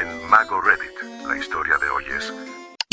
en Mago Reddit. La historia de hoy es...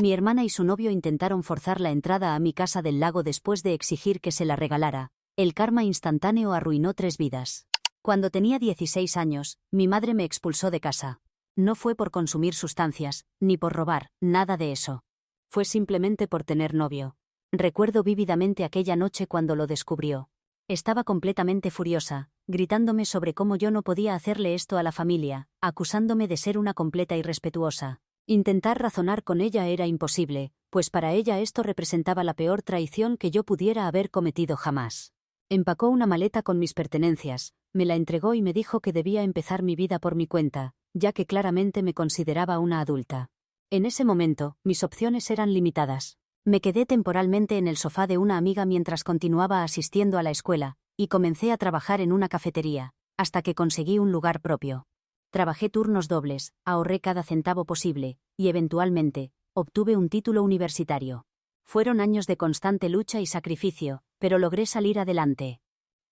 Mi hermana y su novio intentaron forzar la entrada a mi casa del lago después de exigir que se la regalara. El karma instantáneo arruinó 3 vidas. Cuando tenía 16 años, mi madre me expulsó de casa. No fue por consumir sustancias, ni por robar, nada de eso. Fue simplemente por tener novio. Recuerdo vívidamente aquella noche cuando lo descubrió. Estaba completamente furiosa, gritándome sobre cómo yo no podía hacerle esto a la familia, acusándome de ser una completa irrespetuosa. Intentar razonar con ella era imposible, pues para ella esto representaba la peor traición que yo pudiera haber cometido jamás. Empacó una maleta con mis pertenencias, me la entregó y me dijo que debía empezar mi vida por mi cuenta, ya que claramente me consideraba una adulta. En ese momento, mis opciones eran limitadas. Me quedé temporalmente en el sofá de una amiga mientras continuaba asistiendo a la escuela, y comencé a trabajar en una cafetería, hasta que conseguí un lugar propio. Trabajé turnos dobles, ahorré cada centavo posible, y eventualmente, obtuve un título universitario. Fueron años de constante lucha y sacrificio, pero logré salir adelante.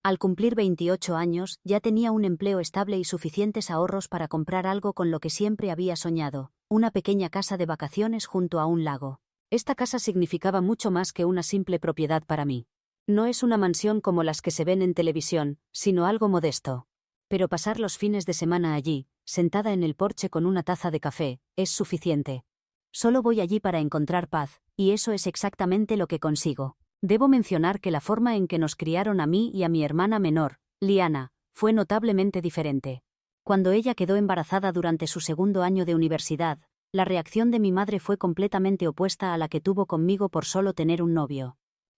Al cumplir 28 años, ya tenía un empleo estable y suficientes ahorros para comprar algo con lo que siempre había soñado, una pequeña casa de vacaciones junto a un lago. Esta casa significaba mucho más que una simple propiedad para mí. No es una mansión como las que se ven en televisión, sino algo modesto. Pero pasar los fines de semana allí, sentada en el porche con una taza de café, es suficiente. Solo voy allí para encontrar paz, y eso es exactamente lo que consigo. Debo mencionar que la forma en que nos criaron a mí y a mi hermana menor, Liana, fue notablemente diferente. Cuando ella quedó embarazada durante su segundo año de universidad, la reacción de mi madre fue completamente opuesta a la que tuvo conmigo por solo tener un novio.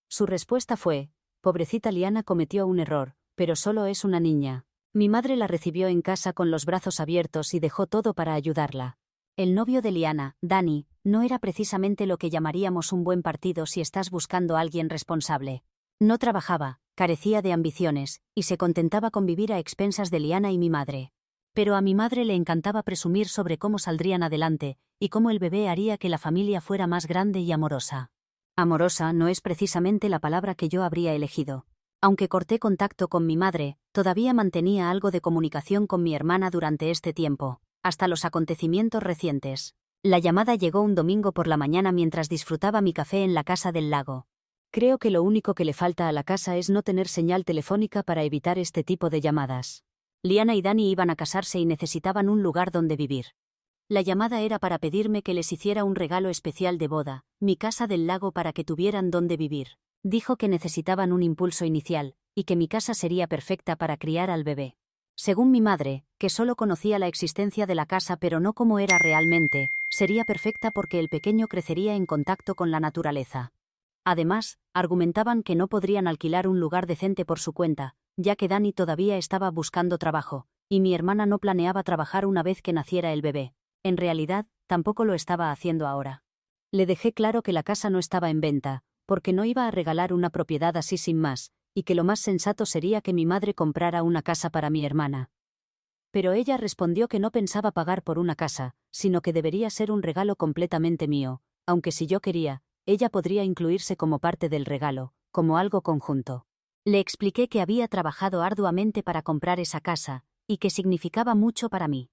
Su respuesta fue: pobrecita Liana cometió un error, pero solo es una niña. Mi madre la recibió en casa con los brazos abiertos y dejó todo para ayudarla. El novio de Liana, Dani, no era precisamente lo que llamaríamos un buen partido si estás buscando a alguien responsable. No trabajaba, carecía de ambiciones, y se contentaba con vivir a expensas de Liana y mi madre. Pero a mi madre le encantaba presumir sobre cómo saldrían adelante, y cómo el bebé haría que la familia fuera más grande y amorosa. Amorosa no es precisamente la palabra que yo habría elegido. Aunque corté contacto con mi madre, todavía mantenía algo de comunicación con mi hermana durante este tiempo, hasta los acontecimientos recientes. La llamada llegó un domingo por la mañana mientras disfrutaba mi café en la casa del lago. Creo que lo único que le falta a la casa es no tener señal telefónica para evitar este tipo de llamadas. Liana y Dani iban a casarse y necesitaban un lugar donde vivir. La llamada era para pedirme que les hiciera un regalo especial de boda, mi casa del lago, para que tuvieran donde vivir. Dijo que necesitaban un impulso inicial, y que mi casa sería perfecta para criar al bebé. Según mi madre, que solo conocía la existencia de la casa pero no cómo era realmente, sería perfecta porque el pequeño crecería en contacto con la naturaleza. Además, argumentaban que no podrían alquilar un lugar decente por su cuenta, ya que Dani todavía estaba buscando trabajo, y mi hermana no planeaba trabajar una vez que naciera el bebé. En realidad, tampoco lo estaba haciendo ahora. Le dejé claro que la casa no estaba en venta, porque no iba a regalar una propiedad así sin más, y que lo más sensato sería que mi madre comprara una casa para mi hermana. Pero ella respondió que no pensaba pagar por una casa, sino que debería ser un regalo completamente mío, aunque si yo quería, ella podría incluirse como parte del regalo, como algo conjunto. Le expliqué que había trabajado arduamente para comprar esa casa, y que significaba mucho para mí.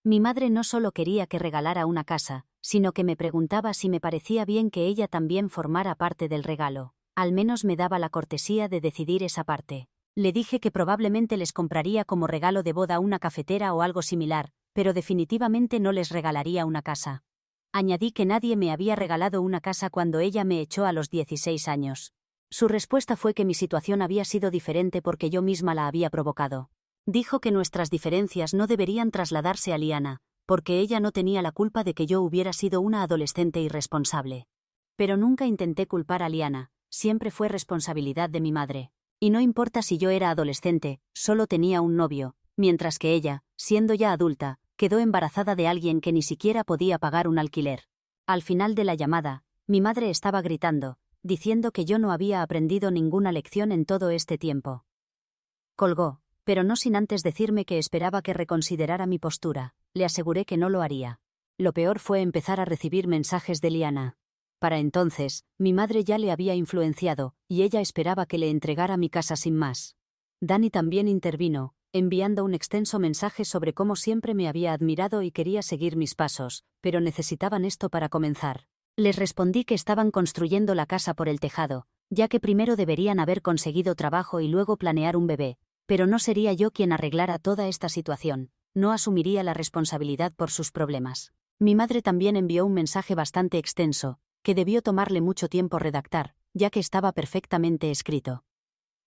Mi madre no solo quería que regalara una casa, sino que me preguntaba si me parecía bien que ella también formara parte del regalo. Al menos me daba la cortesía de decidir esa parte. Le dije que probablemente les compraría como regalo de boda una cafetera o algo similar, pero definitivamente no les regalaría una casa. Añadí que nadie me había regalado una casa cuando ella me echó a los 16 años. Su respuesta fue que mi situación había sido diferente porque yo misma la había provocado. Dijo que nuestras diferencias no deberían trasladarse a Liana, porque ella no tenía la culpa de que yo hubiera sido una adolescente irresponsable. Pero nunca intenté culpar a Liana, siempre fue responsabilidad de mi madre. Y no importa si yo era adolescente, solo tenía un novio, mientras que ella, siendo ya adulta, quedó embarazada de alguien que ni siquiera podía pagar un alquiler. Al final de la llamada, mi madre estaba gritando, diciendo que yo no había aprendido ninguna lección en todo este tiempo. Colgó, pero no sin antes decirme que esperaba que reconsiderara mi postura. Le aseguré que no lo haría. Lo peor fue empezar a recibir mensajes de Liana. Para entonces, mi madre ya le había influenciado, y ella esperaba que le entregara mi casa sin más. Dani también intervino, enviando un extenso mensaje sobre cómo siempre me había admirado y quería seguir mis pasos, pero necesitaban esto para comenzar. Les respondí que estaban construyendo la casa por el tejado, ya que primero deberían haber conseguido trabajo y luego planear un bebé, pero no sería yo quien arreglara toda esta situación, no asumiría la responsabilidad por sus problemas. Mi madre también envió un mensaje bastante extenso, que debió tomarle mucho tiempo redactar, ya que estaba perfectamente escrito.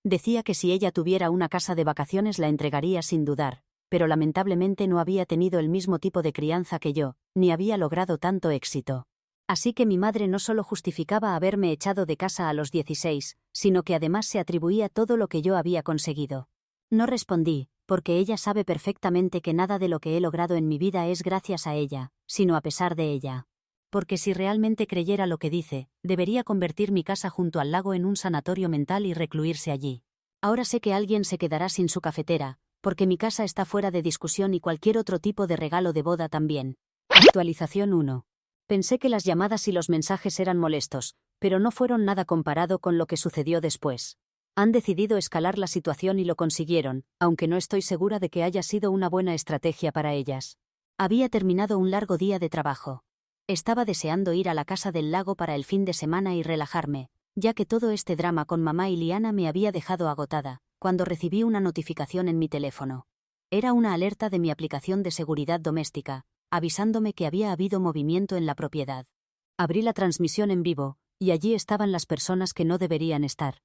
Decía que si ella tuviera una casa de vacaciones la entregaría sin dudar, pero lamentablemente no había tenido el mismo tipo de crianza que yo, ni había logrado tanto éxito. Así que mi madre no solo justificaba haberme echado de casa a los 16, sino que además se atribuía todo lo que yo había conseguido. No respondí, porque ella sabe perfectamente que nada de lo que he logrado en mi vida es gracias a ella, sino a pesar de ella. Porque si realmente creyera lo que dice, debería convertir mi casa junto al lago en un sanatorio mental y recluirse allí. Ahora sé que alguien se quedará sin su cafetera, porque mi casa está fuera de discusión y cualquier otro tipo de regalo de boda también. Actualización 1. Pensé que las llamadas y los mensajes eran molestos, pero no fueron nada comparado con lo que sucedió después. Han decidido escalar la situación y lo consiguieron, aunque no estoy segura de que haya sido una buena estrategia para ellas. Había terminado un largo día de trabajo. Estaba deseando ir a la casa del lago para el fin de semana y relajarme, ya que todo este drama con mamá y Liana me había dejado agotada, cuando recibí una notificación en mi teléfono. Era una alerta de mi aplicación de seguridad doméstica, avisándome que había habido movimiento en la propiedad. Abrí la transmisión en vivo, y allí estaban las personas que no deberían estar.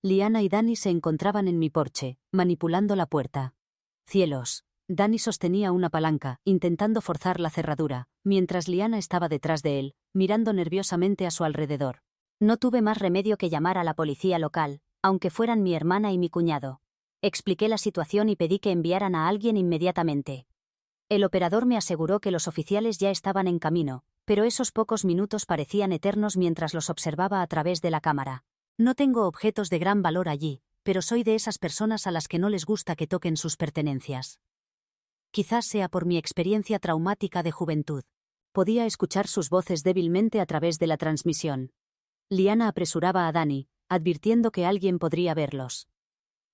Liana y Dani se encontraban en mi porche, manipulando la puerta. Cielos. Dani sostenía una palanca, intentando forzar la cerradura, mientras Liana estaba detrás de él, mirando nerviosamente a su alrededor. No tuve más remedio que llamar a la policía local, aunque fueran mi hermana y mi cuñado. Expliqué la situación y pedí que enviaran a alguien inmediatamente. El operador me aseguró que los oficiales ya estaban en camino, pero esos pocos minutos parecían eternos mientras los observaba a través de la cámara. No tengo objetos de gran valor allí, pero soy de esas personas a las que no les gusta que toquen sus pertenencias. Quizás sea por mi experiencia traumática de juventud. Podía escuchar sus voces débilmente a través de la transmisión. Liana apresuraba a Dani, advirtiendo que alguien podría verlos.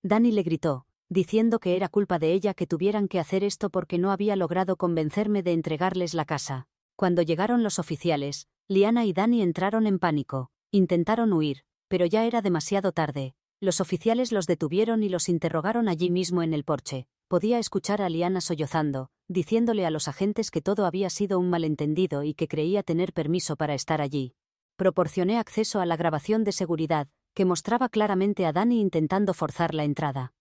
Dani le gritó, diciendo que era culpa de ella que tuvieran que hacer esto porque no había logrado convencerme de entregarles la casa. Cuando llegaron los oficiales, Liana y Dani entraron en pánico, intentaron huir, pero ya era demasiado tarde. Los oficiales los detuvieron y los interrogaron allí mismo en el porche. Podía escuchar a Liana sollozando, diciéndole a los agentes que todo había sido un malentendido y que creía tener permiso para estar allí. Proporcioné acceso a la grabación de seguridad, que mostraba claramente a Dani intentando forzar la entrada.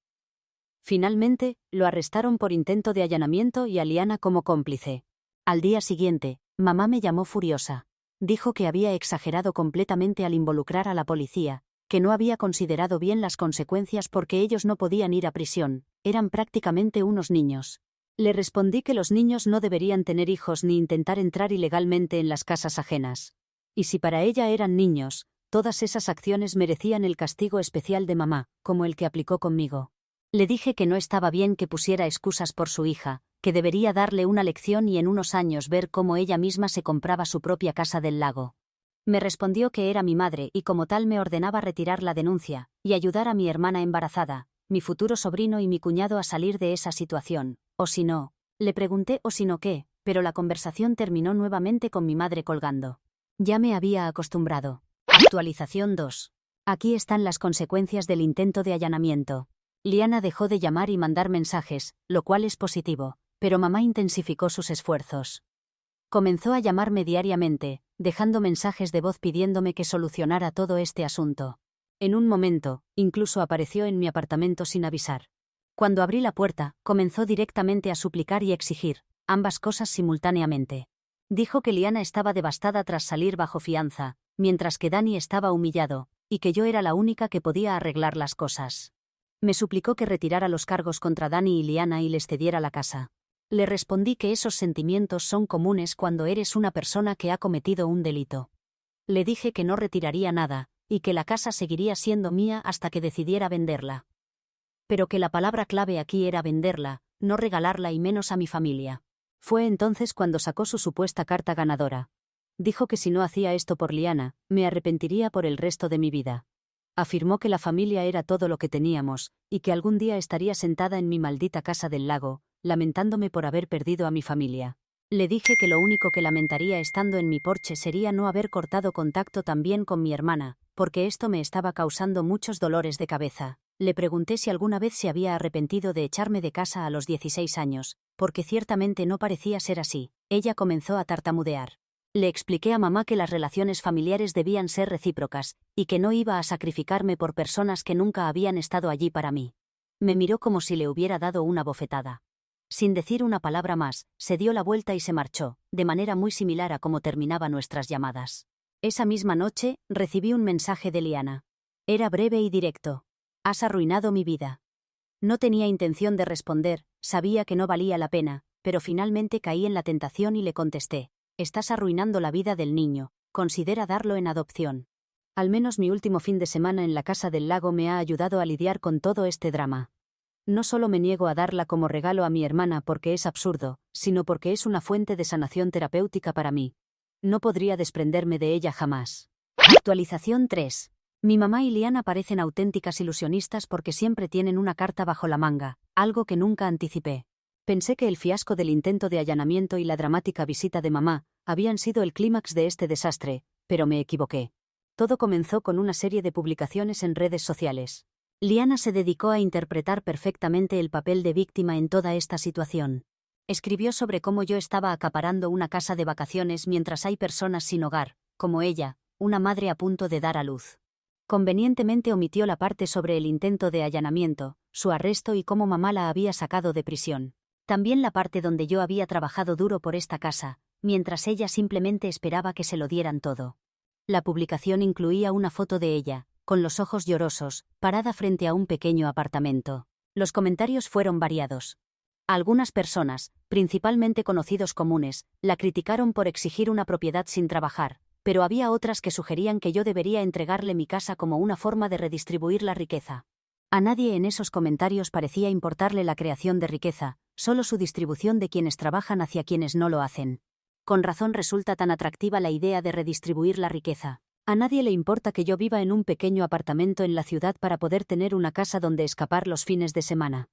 Finalmente, lo arrestaron por intento de allanamiento y a Liana como cómplice. Al día siguiente, mamá me llamó furiosa. Dijo que había exagerado completamente al involucrar a la policía, que no había considerado bien las consecuencias porque ellos no podían ir a prisión, eran prácticamente unos niños. Le respondí que los niños no deberían tener hijos ni intentar entrar ilegalmente en las casas ajenas. Y si para ella eran niños, todas esas acciones merecían el castigo especial de mamá, como el que aplicó conmigo. Le dije que no estaba bien que pusiera excusas por su hija, que debería darle una lección y en unos años ver cómo ella misma se compraba su propia casa del lago. Me respondió que era mi madre y como tal me ordenaba retirar la denuncia, y ayudar a mi hermana embarazada, mi futuro sobrino y mi cuñado a salir de esa situación, o si no. Le pregunté o si no qué, pero la conversación terminó nuevamente con mi madre colgando. Ya me había acostumbrado. Actualización 2. Aquí están las consecuencias del intento de allanamiento. Liana dejó de llamar y mandar mensajes, lo cual es positivo, pero mamá intensificó sus esfuerzos. Comenzó a llamarme diariamente, dejando mensajes de voz pidiéndome que solucionara todo este asunto. En un momento, incluso apareció en mi apartamento sin avisar. Cuando abrí la puerta, comenzó directamente a suplicar y exigir, ambas cosas simultáneamente. Dijo que Liana estaba devastada tras salir bajo fianza, mientras que Dani estaba humillado, y que yo era la única que podía arreglar las cosas. Me suplicó que retirara los cargos contra Dani y Liana y les cediera la casa. Le respondí que esos sentimientos son comunes cuando eres una persona que ha cometido un delito. Le dije que no retiraría nada, y que la casa seguiría siendo mía hasta que decidiera venderla. Pero que la palabra clave aquí era venderla, no regalarla y menos a mi familia. Fue entonces cuando sacó su supuesta carta ganadora. Dijo que si no hacía esto por Liana, me arrepentiría por el resto de mi vida. Afirmó que la familia era todo lo que teníamos, y que algún día estaría sentada en mi maldita casa del lago, lamentándome por haber perdido a mi familia. Le dije que lo único que lamentaría estando en mi porche sería no haber cortado contacto también con mi hermana, porque esto me estaba causando muchos dolores de cabeza. Le pregunté si alguna vez se había arrepentido de echarme de casa a los 16 años, porque ciertamente no parecía ser así. Ella comenzó a tartamudear. Le expliqué a mamá que las relaciones familiares debían ser recíprocas, y que no iba a sacrificarme por personas que nunca habían estado allí para mí. Me miró como si le hubiera dado una bofetada. Sin decir una palabra más, se dio la vuelta y se marchó, de manera muy similar a cómo terminaba nuestras llamadas. Esa misma noche, recibí un mensaje de Liana. Era breve y directo. Has arruinado mi vida. No tenía intención de responder, sabía que no valía la pena, pero finalmente caí en la tentación y le contesté. Estás arruinando la vida del niño, considera darlo en adopción. Al menos mi último fin de semana en la casa del lago me ha ayudado a lidiar con todo este drama. No solo me niego a darla como regalo a mi hermana porque es absurdo, sino porque es una fuente de sanación terapéutica para mí. No podría desprenderme de ella jamás. Actualización 3. Mi mamá y Liana parecen auténticas ilusionistas porque siempre tienen una carta bajo la manga, algo que nunca anticipé. Pensé que el fiasco del intento de allanamiento y la dramática visita de mamá habían sido el clímax de este desastre, pero me equivoqué. Todo comenzó con una serie de publicaciones en redes sociales. Liana se dedicó a interpretar perfectamente el papel de víctima en toda esta situación. Escribió sobre cómo yo estaba acaparando una casa de vacaciones mientras hay personas sin hogar, como ella, una madre a punto de dar a luz. Convenientemente omitió la parte sobre el intento de allanamiento, su arresto y cómo mamá la había sacado de prisión. También la parte donde yo había trabajado duro por esta casa, mientras ella simplemente esperaba que se lo dieran todo. La publicación incluía una foto de ella, con los ojos llorosos, parada frente a un pequeño apartamento. Los comentarios fueron variados. Algunas personas, principalmente conocidos comunes, la criticaron por exigir una propiedad sin trabajar, pero había otras que sugerían que yo debería entregarle mi casa como una forma de redistribuir la riqueza. A nadie en esos comentarios parecía importarle la creación de riqueza, solo su distribución de quienes trabajan hacia quienes no lo hacen. Con razón resulta tan atractiva la idea de redistribuir la riqueza. A nadie le importa que yo viva en un pequeño apartamento en la ciudad para poder tener una casa donde escapar los fines de semana.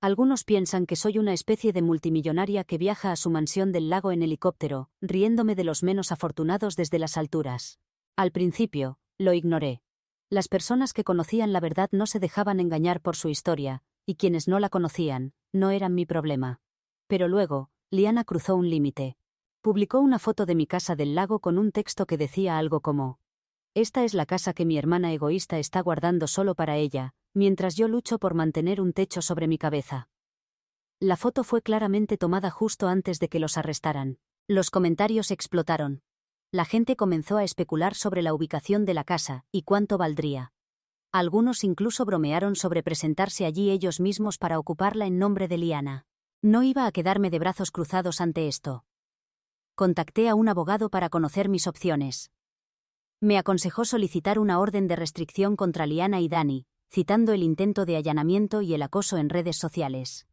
Algunos piensan que soy una especie de multimillonaria que viaja a su mansión del lago en helicóptero, riéndome de los menos afortunados desde las alturas. Al principio, lo ignoré. Las personas que conocían la verdad no se dejaban engañar por su historia, y quienes no la conocían, no eran mi problema. Pero luego, Liana cruzó un límite. Publicó una foto de mi casa del lago con un texto que decía algo como: «Esta es la casa que mi hermana egoísta está guardando solo para ella, mientras yo lucho por mantener un techo sobre mi cabeza». La foto fue claramente tomada justo antes de que los arrestaran. Los comentarios explotaron. La gente comenzó a especular sobre la ubicación de la casa y cuánto valdría. Algunos incluso bromearon sobre presentarse allí ellos mismos para ocuparla en nombre de Liana. No iba a quedarme de brazos cruzados ante esto. Contacté a un abogado para conocer mis opciones. Me aconsejó solicitar una orden de restricción contra Liana y Dani, citando el intento de allanamiento y el acoso en redes sociales.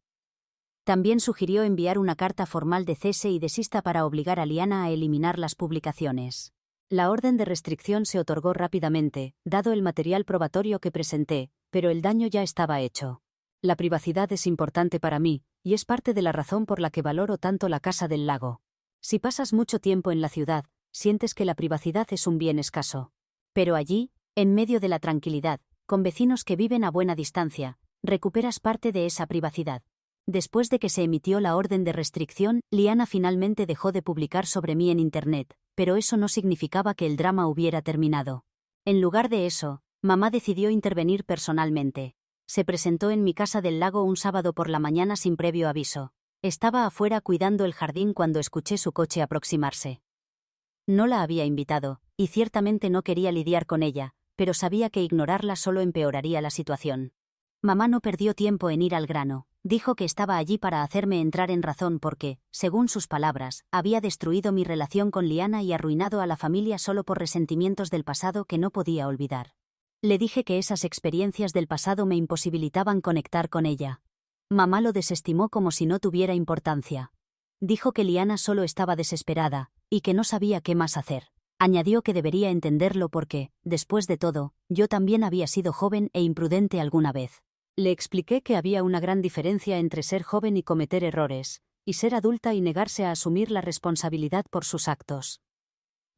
También sugirió enviar una carta formal de cese y desista para obligar a Liana a eliminar las publicaciones. La orden de restricción se otorgó rápidamente, dado el material probatorio que presenté, pero el daño ya estaba hecho. La privacidad es importante para mí, y es parte de la razón por la que valoro tanto la casa del lago. Si pasas mucho tiempo en la ciudad, sientes que la privacidad es un bien escaso. Pero allí, en medio de la tranquilidad, con vecinos que viven a buena distancia, recuperas parte de esa privacidad. Después de que se emitió la orden de restricción, Liana finalmente dejó de publicar sobre mí en Internet, pero eso no significaba que el drama hubiera terminado. En lugar de eso, mamá decidió intervenir personalmente. Se presentó en mi casa del lago un sábado por la mañana sin previo aviso. Estaba afuera cuidando el jardín cuando escuché su coche aproximarse. No la había invitado, y ciertamente no quería lidiar con ella, pero sabía que ignorarla solo empeoraría la situación. Mamá no perdió tiempo en ir al grano. Dijo que estaba allí para hacerme entrar en razón porque, según sus palabras, había destruido mi relación con Liana y arruinado a la familia solo por resentimientos del pasado que no podía olvidar. Le dije que esas experiencias del pasado me imposibilitaban conectar con ella. Mamá lo desestimó como si no tuviera importancia. Dijo que Liana solo estaba desesperada, y que no sabía qué más hacer. Añadió que debería entenderlo porque, después de todo, yo también había sido joven e imprudente alguna vez. Le expliqué que había una gran diferencia entre ser joven y cometer errores, y ser adulta y negarse a asumir la responsabilidad por sus actos.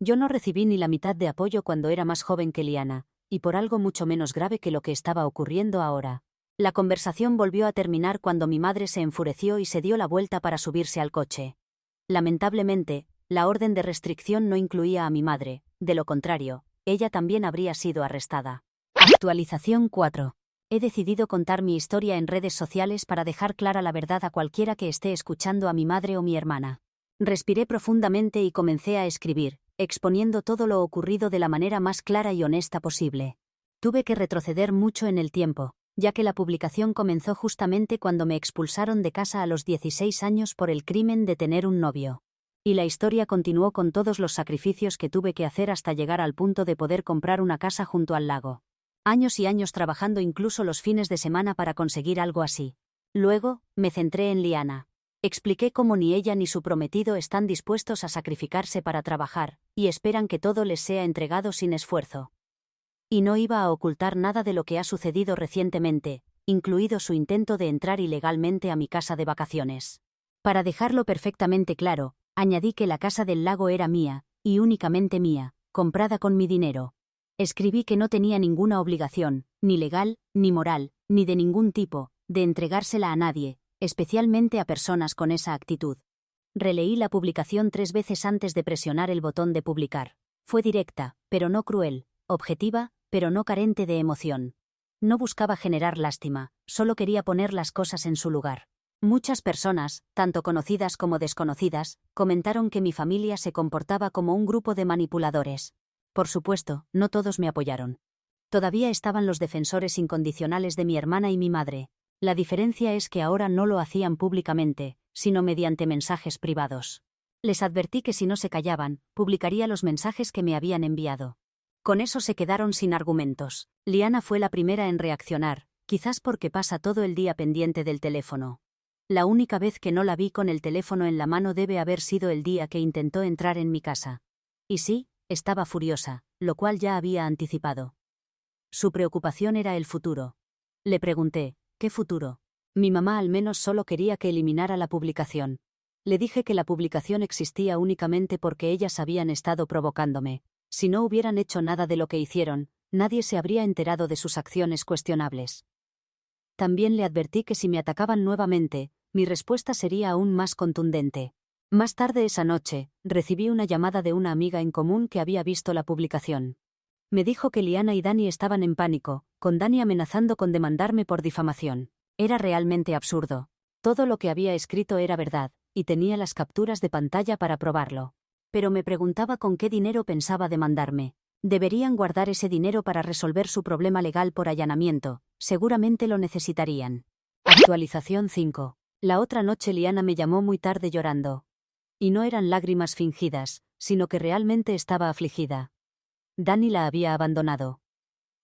Yo no recibí ni la mitad de apoyo cuando era más joven que Liana, y por algo mucho menos grave que lo que estaba ocurriendo ahora. La conversación volvió a terminar cuando mi madre se enfureció y se dio la vuelta para subirse al coche. Lamentablemente, la orden de restricción no incluía a mi madre, de lo contrario, ella también habría sido arrestada. Actualización 4. He decidido contar mi historia en redes sociales para dejar clara la verdad a cualquiera que esté escuchando a mi madre o mi hermana. Respiré profundamente y comencé a escribir, exponiendo todo lo ocurrido de la manera más clara y honesta posible. Tuve que retroceder mucho en el tiempo, ya que la publicación comenzó justamente cuando me expulsaron de casa a los 16 años por el crimen de tener un novio. Y la historia continuó con todos los sacrificios que tuve que hacer hasta llegar al punto de poder comprar una casa junto al lago. Años y años trabajando incluso los fines de semana para conseguir algo así. Luego, me centré en Liana. Expliqué cómo ni ella ni su prometido están dispuestos a sacrificarse para trabajar, y esperan que todo les sea entregado sin esfuerzo. Y no iba a ocultar nada de lo que ha sucedido recientemente, incluido su intento de entrar ilegalmente a mi casa de vacaciones. Para dejarlo perfectamente claro, añadí que la casa del lago era mía, y únicamente mía, comprada con mi dinero. Escribí que no tenía ninguna obligación, ni legal, ni moral, ni de ningún tipo, de entregársela a nadie, especialmente a personas con esa actitud. Releí la publicación 3 veces antes de presionar el botón de publicar. Fue directa, pero no cruel, objetiva, pero no carente de emoción. No buscaba generar lástima, solo quería poner las cosas en su lugar. Muchas personas, tanto conocidas como desconocidas, comentaron que mi familia se comportaba como un grupo de manipuladores. Por supuesto, no todos me apoyaron. Todavía estaban los defensores incondicionales de mi hermana y mi madre. La diferencia es que ahora no lo hacían públicamente, sino mediante mensajes privados. Les advertí que si no se callaban, publicaría los mensajes que me habían enviado. Con eso se quedaron sin argumentos. Liana fue la primera en reaccionar, quizás porque pasa todo el día pendiente del teléfono. La única vez que no la vi con el teléfono en la mano debe haber sido el día que intentó entrar en mi casa. Y sí, estaba furiosa, lo cual ya había anticipado. Su preocupación era el futuro. Le pregunté, ¿qué futuro? Mi mamá al menos solo quería que eliminara la publicación. Le dije que la publicación existía únicamente porque ellas habían estado provocándome. Si no hubieran hecho nada de lo que hicieron, nadie se habría enterado de sus acciones cuestionables. También le advertí que si me atacaban nuevamente, mi respuesta sería aún más contundente. Más tarde esa noche, recibí una llamada de una amiga en común que había visto la publicación. Me dijo que Liana y Dani estaban en pánico, con Dani amenazando con demandarme por difamación. Era realmente absurdo. Todo lo que había escrito era verdad, y tenía las capturas de pantalla para probarlo. Pero me preguntaba con qué dinero pensaba demandarme. Deberían guardar ese dinero para resolver su problema legal por allanamiento, seguramente lo necesitarían. Actualización 5. La otra noche Liana me llamó muy tarde llorando. Y no eran lágrimas fingidas, sino que realmente estaba afligida. Dani la había abandonado.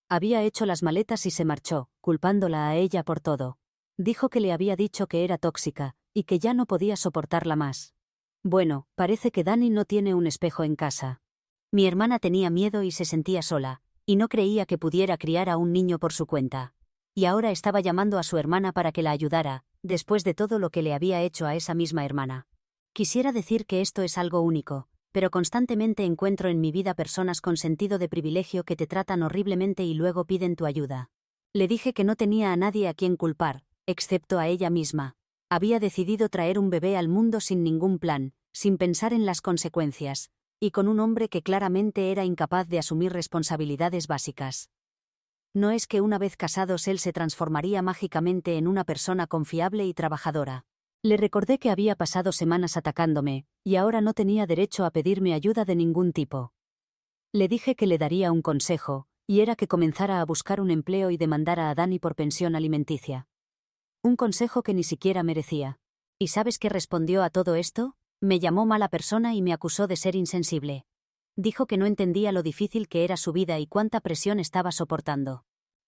Había hecho las maletas y se marchó, culpándola a ella por todo. Dijo que le había dicho que era tóxica, y que ya no podía soportarla más. Bueno, parece que Dani no tiene un espejo en casa. Mi hermana tenía miedo y se sentía sola, y no creía que pudiera criar a un niño por su cuenta. Y ahora estaba llamando a su hermana para que la ayudara, después de todo lo que le había hecho a esa misma hermana. Quisiera decir que esto es algo único, pero constantemente encuentro en mi vida personas con sentido de privilegio que te tratan horriblemente y luego piden tu ayuda. Le dije que no tenía a nadie a quien culpar, excepto a ella misma. Había decidido traer un bebé al mundo sin ningún plan, sin pensar en las consecuencias, y con un hombre que claramente era incapaz de asumir responsabilidades básicas. No es que una vez casados él se transformaría mágicamente en una persona confiable y trabajadora. Le recordé que había pasado semanas atacándome, y ahora no tenía derecho a pedirme ayuda de ningún tipo. Le dije que le daría un consejo, y era que comenzara a buscar un empleo y demandara a Dani por pensión alimenticia. Un consejo que ni siquiera merecía. ¿Y sabes qué respondió a todo esto? Me llamó mala persona y me acusó de ser insensible. Dijo que no entendía lo difícil que era su vida y cuánta presión estaba soportando.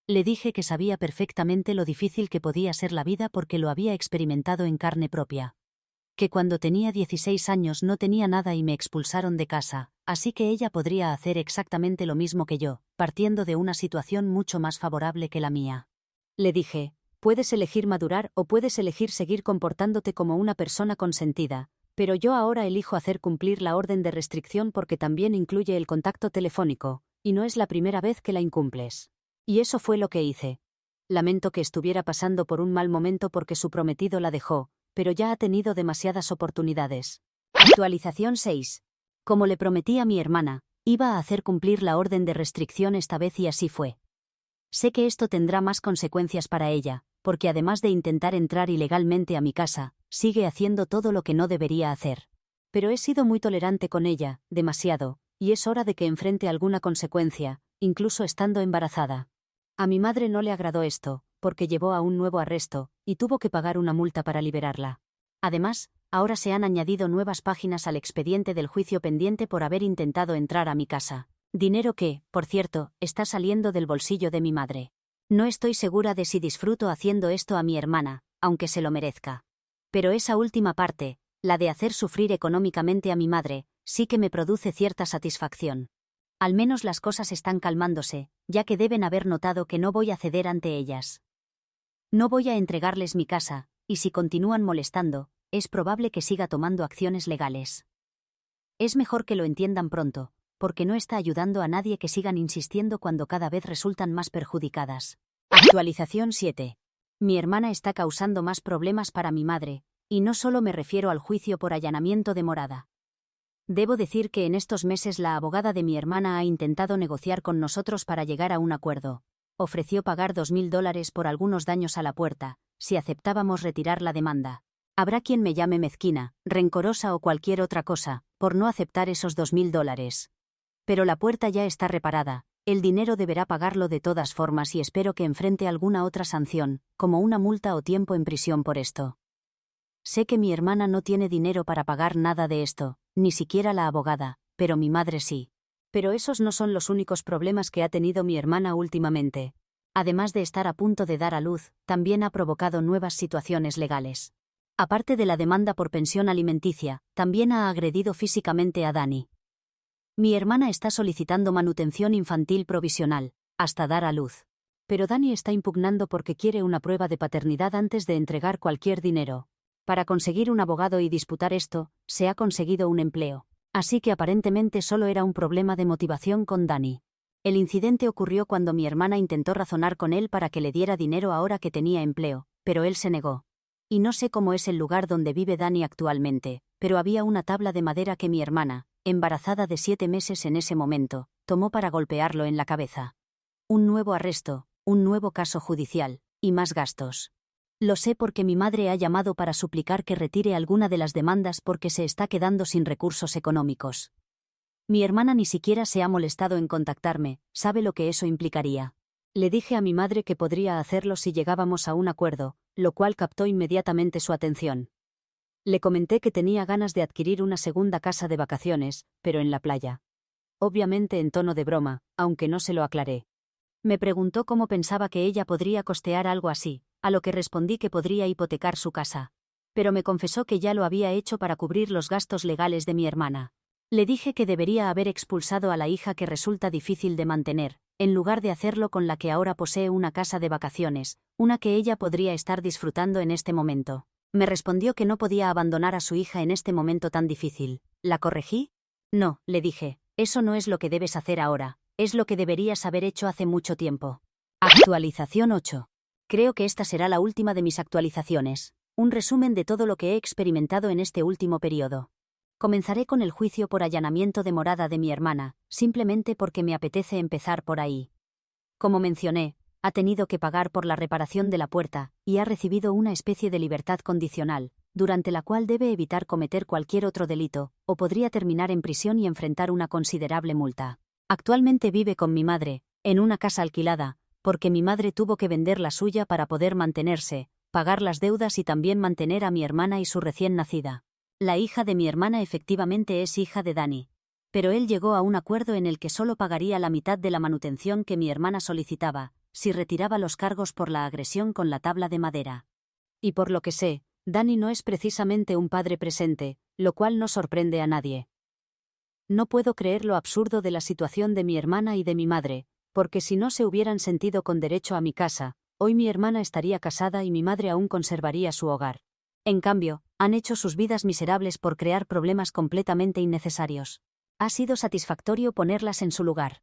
Le dije que sabía perfectamente lo difícil que podía ser la vida porque lo había experimentado en carne propia. Que cuando tenía 16 años no tenía nada y me expulsaron de casa, así que ella podría hacer exactamente lo mismo que yo, partiendo de una situación mucho más favorable que la mía. Le dije, puedes elegir madurar o puedes elegir seguir comportándote como una persona consentida, pero yo ahora elijo hacer cumplir la orden de restricción porque también incluye el contacto telefónico, y no es la primera vez que la incumples. Y eso fue lo que hice. Lamento que estuviera pasando por un mal momento porque su prometido la dejó, pero ya ha tenido demasiadas oportunidades. Actualización 6. Como le prometí a mi hermana, iba a hacer cumplir la orden de restricción esta vez y así fue. Sé que esto tendrá más consecuencias para ella, porque además de intentar entrar ilegalmente a mi casa, sigue haciendo todo lo que no debería hacer. Pero he sido muy tolerante con ella, demasiado, y es hora de que enfrente alguna consecuencia, incluso estando embarazada. A mi madre no le agradó esto, porque llevó a un nuevo arresto, y tuvo que pagar una multa para liberarla. Además, ahora se han añadido nuevas páginas al expediente del juicio pendiente por haber intentado entrar a mi casa. Dinero que, por cierto, está saliendo del bolsillo de mi madre. No estoy segura de si disfruto haciendo esto a mi hermana, aunque se lo merezca. Pero esa última parte, la de hacer sufrir económicamente a mi madre, sí que me produce cierta satisfacción. Al menos las cosas están calmándose, ya que deben haber notado que no voy a ceder ante ellas. No voy a entregarles mi casa, y si continúan molestando, es probable que siga tomando acciones legales. Es mejor que lo entiendan pronto, porque no está ayudando a nadie que sigan insistiendo cuando cada vez resultan más perjudicadas. Actualización 7. Mi hermana está causando más problemas para mi madre, y no solo me refiero al juicio por allanamiento de morada. Debo decir que en estos meses la abogada de mi hermana ha intentado negociar con nosotros para llegar a un acuerdo. Ofreció pagar $2.000 por algunos daños a la puerta, si aceptábamos retirar la demanda. Habrá quien me llame mezquina, rencorosa o cualquier otra cosa, por no aceptar esos $2.000. Pero la puerta ya está reparada, el dinero deberá pagarlo de todas formas y espero que enfrente alguna otra sanción, como una multa o tiempo en prisión por esto. Sé que mi hermana no tiene dinero para pagar nada de esto, ni siquiera la abogada, pero mi madre sí. Pero esos no son los únicos problemas que ha tenido mi hermana últimamente. Además de estar a punto de dar a luz, también ha provocado nuevas situaciones legales. Aparte de la demanda por pensión alimenticia, también ha agredido físicamente a Dani. Mi hermana está solicitando manutención infantil provisional, hasta dar a luz. Pero Dani está impugnando porque quiere una prueba de paternidad antes de entregar cualquier dinero. Para conseguir un abogado y disputar esto, se ha conseguido un empleo. Así que aparentemente solo era un problema de motivación con Dani. El incidente ocurrió cuando mi hermana intentó razonar con él para que le diera dinero ahora que tenía empleo, pero él se negó. Y no sé cómo es el lugar donde vive Dani actualmente, pero había una tabla de madera que mi hermana, embarazada de 7 meses en ese momento, tomó para golpearlo en la cabeza. Un nuevo arresto, un nuevo caso judicial, y más gastos. Lo sé porque mi madre ha llamado para suplicar que retire alguna de las demandas porque se está quedando sin recursos económicos. Mi hermana ni siquiera se ha molestado en contactarme, sabe lo que eso implicaría. Le dije a mi madre que podría hacerlo si llegábamos a un acuerdo, lo cual captó inmediatamente su atención. Le comenté que tenía ganas de adquirir una segunda casa de vacaciones, pero en la playa. Obviamente en tono de broma, aunque no se lo aclaré. Me preguntó cómo pensaba que ella podría costear algo así, a lo que respondí que podría hipotecar su casa. Pero me confesó que ya lo había hecho para cubrir los gastos legales de mi hermana. Le dije que debería haber expulsado a la hija que resulta difícil de mantener, en lugar de hacerlo con la que ahora posee una casa de vacaciones, una que ella podría estar disfrutando en este momento. Me respondió que no podía abandonar a su hija en este momento tan difícil. ¿La corregí? No, le dije, eso no es lo que debes hacer ahora, es lo que deberías haber hecho hace mucho tiempo. Actualización 8. Creo que esta será la última de mis actualizaciones, un resumen de todo lo que he experimentado en este último periodo. Comenzaré con el juicio por allanamiento de morada de mi hermana, simplemente porque me apetece empezar por ahí. Como mencioné, ha tenido que pagar por la reparación de la puerta, y ha recibido una especie de libertad condicional, durante la cual debe evitar cometer cualquier otro delito, o podría terminar en prisión y enfrentar una considerable multa. Actualmente vive con mi madre, en una casa alquilada, porque mi madre tuvo que vender la suya para poder mantenerse, pagar las deudas y también mantener a mi hermana y su recién nacida. La hija de mi hermana efectivamente es hija de Dani. Pero él llegó a un acuerdo en el que solo pagaría la mitad de la manutención que mi hermana solicitaba, si retiraba los cargos por la agresión con la tabla de madera. Y por lo que sé, Dani no es precisamente un padre presente, lo cual no sorprende a nadie. No puedo creer lo absurdo de la situación de mi hermana y de mi madre, porque si no se hubieran sentido con derecho a mi casa, hoy mi hermana estaría casada y mi madre aún conservaría su hogar. En cambio, han hecho sus vidas miserables por crear problemas completamente innecesarios. Ha sido satisfactorio ponerlas en su lugar.